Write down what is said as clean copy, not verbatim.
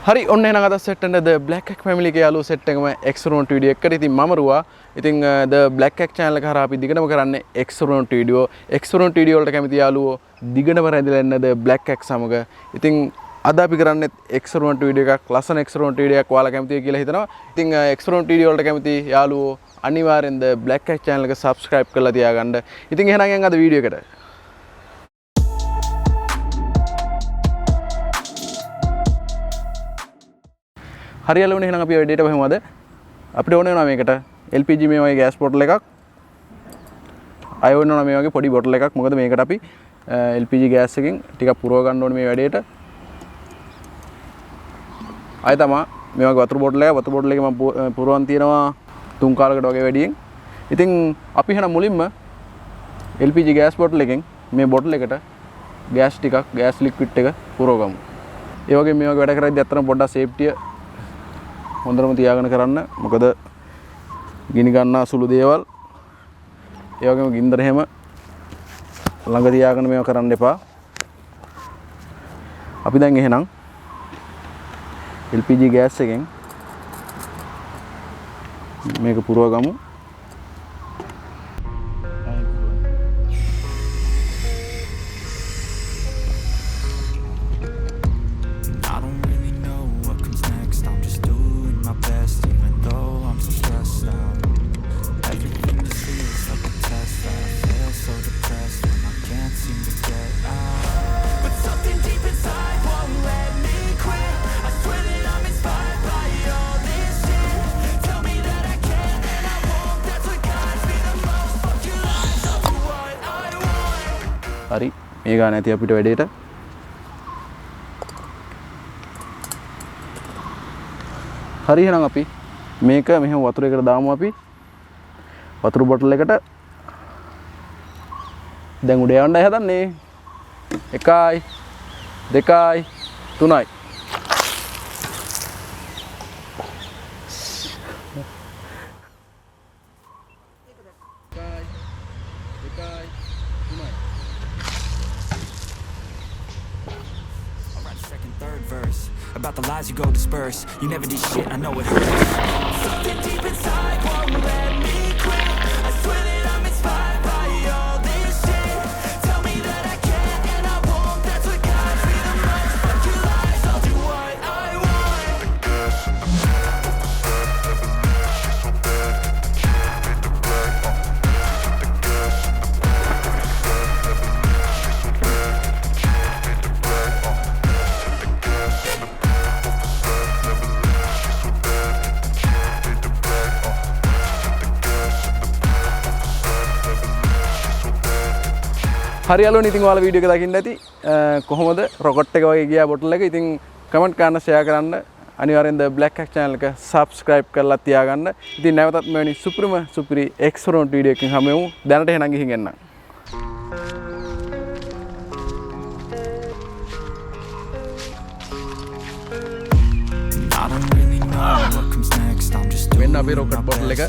හරි ඔන්න එහෙනම් අද සෙට් එකේ the black hack family එකේ යාළුවෝ සෙට් එකම excellent video එකකට ඉතින් මම රුවා ඉතින් the black hack channel එක හරහා අපි දිගටම කරන්නේ excellent video වලට කැමති යාළුවෝ දිගටම රැඳිලා ඉන්න the black hack සමග ඉතින් අද අපි කරන්නේ excellent video එකක් ලස්සන excellent video එකක් ඔයාලා කැමතියි කියලා හිතනවා ඉතින් excellent video වලට කැමති යාළුවෝ අනිවාර්යෙන් the black hack channel එක subscribe කරලා තියාගන්න ඉතින් එහෙනම් යන් අද video එකට හරියලුනේ එහෙනම් අපි වැඩේට බහිමුද අපිට ඕනේ වෙනවා මේකට LPG මේ වගේ ගෑස් බොටල් එකක් අය වෙනවා මේ වගේ පොඩි බොටල් එකක් මොකද මේකට අපි LPG ගෑස් එකකින් ටිකක් පුරව ගන්න ඕනේ මේ වැඩේට අය තමයි මේ වගේ වතුර බොටල් එකේ මම පුරවන් තියනවා 3 කාලයකට වගේ වැඩියෙන් ඉතින් අපි එහෙනම් මුලින්ම LPG ගෑස් බොටල් එකෙන් මේ බොටල් එකට ගෑස් ටිකක් ගෑස් ලික්විඩ් එක පුරව ගමු ඒ වගේ මේ වගේ වැඩ කරද්දී අතන පොඩ්ඩක් සේෆ්ටිය හොඳටම තියාගෙන කරන්න මොකද ගිනි ගන්න සුළු දේවල් ඒ වගේම ගින්දර හැම ළඟ තියාගෙන මේව කරන්න එපා අපි දැන් එහෙනම් LPG ගෑස් එකෙන් මේක පුරව ගමු හරි මේ ගාන ඇති අපිට වැඩේට හරි එහෙනම් අපි මේක මෙහෙම වතුර එකට දාමු අපි වතුර බොටල් එකට දැන් උඩ යවන්නයි හදන්නේ 1යි 2යි 3යි About the lies you go disperse. You never did shit, I know it hurts. Something deep inside won't let me quit. I swear that I'm inspired by all this shit. Tell me that I can't and I won't. That's what guides me the most. Fuck your lies, I'll do what I want. The gas in the back of the set, never leave. She's so bad, can't beat the black. The gas in the back of the set, never leave. She's so bad, can't beat the black. The gas in the හරියලුනේ ඉතින් ඔයාලා video එක දකින්න ඇති කොහොමද rocket එක වගේ ගියා bottle එක ඉතින් කමෙන්ට් කරන්න ෂෙයා කරන්න අනිවාර්යෙන් the black hack channel එක subscribe කරලා තියාගන්න ඉතින් නැවතත් මෙවැනි සුපිරි excellent වීඩියෝ එකකින් හමු වෙමු දැනට එහෙනම් ගිහින් එන්න I don't really know what comes next. I'm just වෙන්න අපි රොකට් බොටල් එක